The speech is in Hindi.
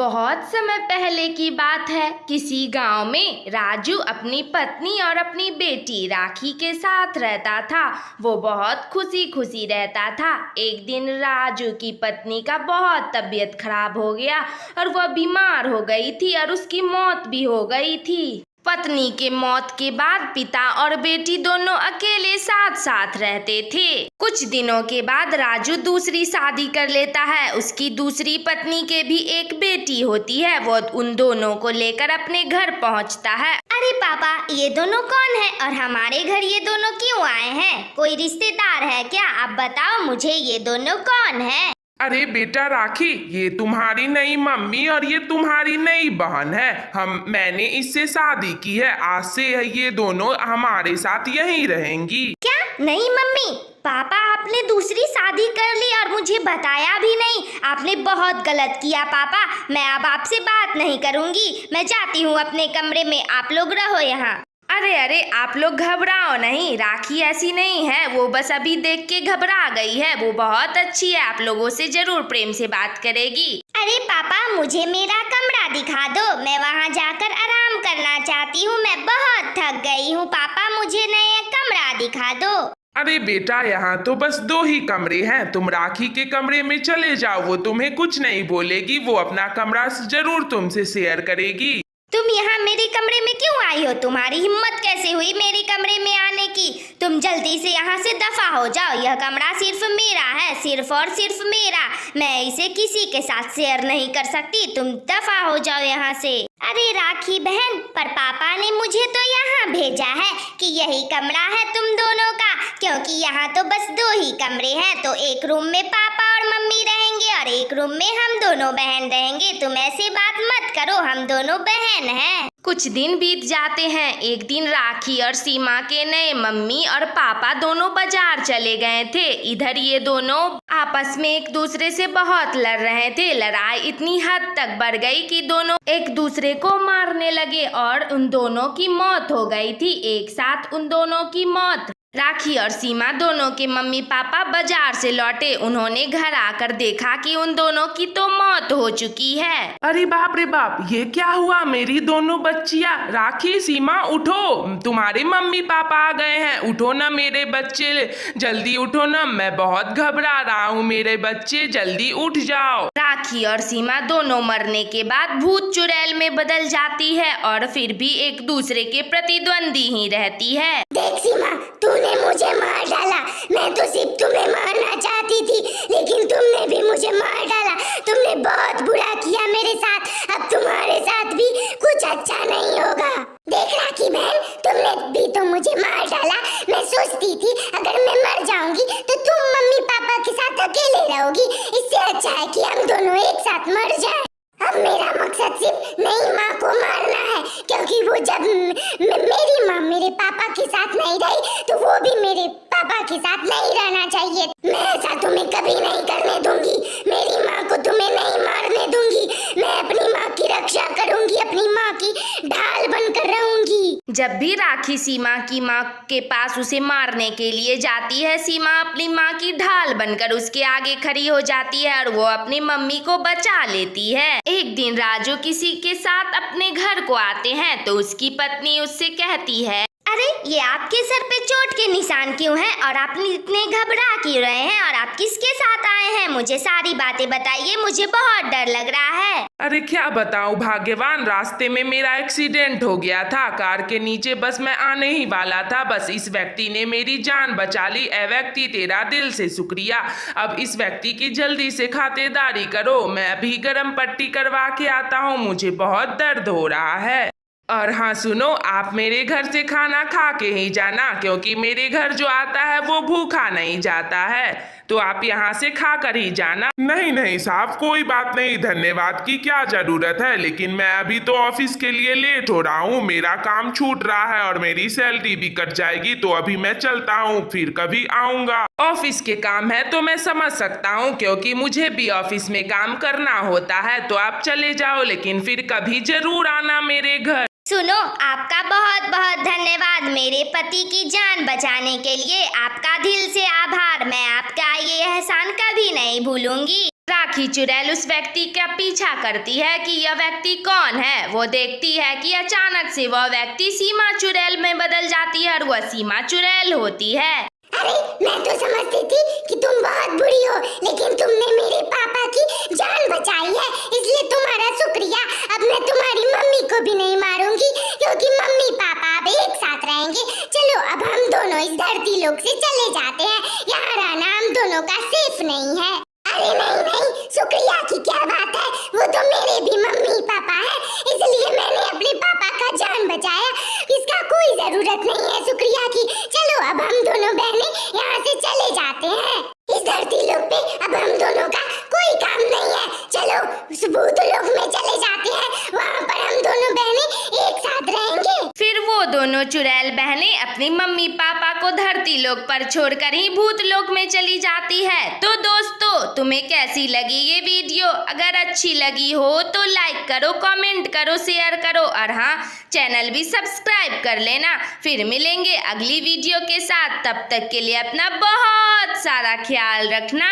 बहुत समय पहले की बात है। किसी गांव में राजू अपनी पत्नी और अपनी बेटी राखी के साथ रहता था। वो बहुत खुशी खुशी रहता था। एक दिन राजू की पत्नी का बहुत तबीयत खराब हो गया और वह बीमार हो गई थी और उसकी मौत भी हो गई थी। पत्नी के मौत के बाद पिता और बेटी दोनों अकेले साथ साथ रहते थे। कुछ दिनों के बाद राजू दूसरी शादी कर लेता है। उसकी दूसरी पत्नी के भी एक बेटी होती है। वो उन दोनों को लेकर अपने घर पहुंचता है। अरे पापा, ये दोनों कौन है और हमारे घर ये दोनों क्यों आए हैं? कोई रिश्तेदार है क्या? आप बताओ मुझे, ये दोनों कौन है? अरे बेटा राखी, ये तुम्हारी नई मम्मी और ये तुम्हारी नई बहन है। मैंने इससे शादी की है। आज से ये दोनों हमारे साथ यहीं रहेंगी। क्या नई मम्मी? पापा, आपने दूसरी शादी कर ली और मुझे बताया भी नहीं। आपने बहुत गलत किया पापा। मैं अब आपसे बात नहीं करूंगी। मैं जाती हूँ अपने कमरे में, आप लोग रहो यहाँ। अरे अरे, आप लोग घबराओ नहीं। राखी ऐसी नहीं है, वो बस अभी देख के घबरा गई है। वो बहुत अच्छी है, आप लोगों से जरूर प्रेम से बात करेगी। अरे पापा, मुझे मेरा कमरा दिखा दो। मैं वहाँ जाकर आराम करना चाहती हूँ। मैं बहुत थक गई हूँ पापा, मुझे नया कमरा दिखा दो। अरे बेटा, यहाँ तो बस 2 ही कमरे हैं। तुम राखी के कमरे में चले जाओ, वो तुम्हें कुछ नहीं बोलेगी। वो अपना कमरा जरूर तुमसे शेयर करेगी। तुम यहाँ मेरे कमरे में क्यों आई हो? तुम्हारी हिम्मत कैसे हुई मेरे कमरे में आने की? तुम जल्दी से यहाँ से दफा हो जाओ। यह कमरा सिर्फ मेरा है, सिर्फ और सिर्फ मेरा। मैं इसे किसी के साथ शेयर नहीं कर सकती। तुम दफा हो जाओ यहाँ से। अरे राखी बहन, पर पापा ने मुझे तो यहाँ भेजा है कि यही कमरा है तुम दोनों का, क्योंकि यहाँ तो बस 2 ही कमरे हैं। तो एक रूम में पापा और मम्मी रहेंगे और एक रूम में हम दोनों बहन रहेंगे। तुम ऐसे बात मत करो, हम दोनों बहन हैं। कुछ दिन बीत जाते हैं। एक दिन राखी और सीमा के नए मम्मी और पापा दोनों बाजार चले गए थे। इधर ये दोनों आपस में एक दूसरे से बहुत लड़ रहे थे। लड़ाई इतनी हद तक बढ़ गई कि दोनों एक दूसरे को मारने लगे और उन दोनों की मौत हो गई थी। एक साथ उन दोनों की मौत। राखी और सीमा दोनों के मम्मी पापा बाजार से लौटे। उन्होंने घर आकर देखा कि उन दोनों की तो मौत हो चुकी है। अरे बाप रे बाप, ये क्या हुआ? मेरी दोनों बच्चियां राखी सीमा, उठो, तुम्हारे मम्मी पापा आ गए हैं। उठो ना मेरे बच्चे, जल्दी उठो ना। मैं बहुत घबरा रहा हूँ। मेरे बच्चे जल्दी उठ जाओ। राखी और सीमा दोनों मरने के बाद भूत चुड़ैल में बदल जाती है और फिर भी एक दूसरे के प्रतिद्वंदी ही रहती है। देख सीमा, तूने मुझे मार डाला। मैं तो सिर्फ तुम्हें मारना चाहती थी, लेकिन तुमने भी मुझे मार डाला। तुमने बहुत बुरा किया मेरे साथ। अब तुम्हारे साथ भी कुछ अच्छा नहीं होगा। देख राखी बहन, तुमने भी तो मुझे मार डाला। मैं सोचती थी अगर मैं मर जाऊंगी तो तुम मम्मी पापा के साथ अकेले रहोगी। इससे अच्छा है कि हम दोनों एक साथ मर जाएं। अब मेरा मकसद सिर्फ नई माँ को मारना है, क्योंकि वो जब मेरी माँ मेरे पापा के साथ नहीं रही तो वो भी मेरे पापा के साथ नहीं रहना चाहिए। मैं ऐसा तुम्हें कभी नहीं करने दूंगी। मेरी माँ को तुम्हें नहीं मारने दूंगी। मैं अपनी माँ की रक्षा करूंगी, अपनी माँ की ढाल बनकर रहूंगी। जब भी राखी सीमा की माँ के पास उसे मारने के लिए जाती है, सीमा अपनी माँ की ढाल बनकर उसके आगे खड़ी हो जाती है और वो अपनी मम्मी को बचा लेती है। एक दिन राजू किसी के साथ अपने घर को आते हैं तो उसकी पत्नी उससे कहती है, अरे ये आपके सर पे चोट के निशान क्यों हैं और आप इतने घबरा क्यों रहे हैं और आप किसके साथ आए हैं? मुझे सारी बातें बताइए, मुझे बहुत डर लग रहा है। अरे क्या बताऊं भाग्यवान, रास्ते में मेरा एक्सीडेंट हो गया था। कार के नीचे बस मैं आने ही वाला था, बस इस व्यक्ति ने मेरी जान बचा ली। ए व्यक्ति, तेरा दिल से शुक्रिया। अब इस व्यक्ति की जल्दी से खातिरदारी करो। मैं अभी गर्म पट्टी करवा के आता हूँ, मुझे बहुत दर्द हो रहा है। और हाँ सुनो, आप मेरे घर से खाना खा के ही जाना, क्योंकि मेरे घर जो आता है वो भूखा नहीं जाता है। तो आप यहाँ से खा कर ही जाना। नहीं नहीं साहब, कोई बात नहीं, धन्यवाद की क्या जरूरत है। लेकिन मैं अभी तो ऑफिस के लिए लेट हो रहा हूँ, मेरा काम छूट रहा है और मेरी सैलरी भी कट जाएगी। तो अभी मैं चलता हूँ, फिर कभी आऊँगा। ऑफिस के काम है तो मैं समझ सकता हूँ, क्योंकि मुझे भी ऑफिस में काम करना होता है। तो आप चले जाओ, लेकिन फिर कभी जरूर आना मेरे घर। सुनो, आपका बहुत बहुत धन्यवाद मेरे पति की जान बचाने के लिए। आपका दिल से आभार। मैं आपका ये एहसान कभी नहीं भूलूंगी। राखी चुड़ैल उस व्यक्ति का पीछा करती है कि यह व्यक्ति कौन है। वो देखती है कि अचानक से वह व्यक्ति सीमा चुड़ैल में बदल जाती है और वह सीमा चुड़ैल होती है। अरे मैं तो समझती थी कि तुम बहुत बुरी हो, लेकिन तुमने मेरे पापा की जान बचाई है, इसलिए तुम्हारा शुक्रिया। अब मैं तुम्हारी मम्मी को भी नहीं मारूंगी क्योंकि मम्मी पापा अब एक साथ रहेंगे। चलो अब हम दोनों इस धरती लोक से चले जाते हैं, यहाँ रहना हम दोनों का सेफ नहीं है। अरे नहीं नहीं, शुक्रिया की क्या बात है, वो तो मेरे भी मम्मी पापा हैं, इसलिए मैंने अपने पापा का जान बचाया, इसका कोई जरूरत नहीं है शुक्रिया की। चलो अब हम दोनों बहनें यहाँ से चले जाते हैं, इस धरती लोक पे अब हम दोनों का कोई काम नहीं है। चलो उस भूत लोक में चले जाते हैं, वहाँ पर हम दोनों बहनें एक साथ रहेंगे। फिर वो दोनों चुड़ैल बहनें अपनी मम्मी पापा को धरती लोक पर छोड़कर ही भूत लोक में चली जाती है। तो दोस्तों, तुम्हें कैसी लगी ये वीडियो? अगर अच्छी लगी हो तो लाइक करो, कमेंट करो, शेयर करो और हाँ, चैनल भी सब्सक्राइब कर लेना। फिर मिलेंगे अगली वीडियो के साथ, तब तक के लिए अपना बहुत सारा ख्याल रखना।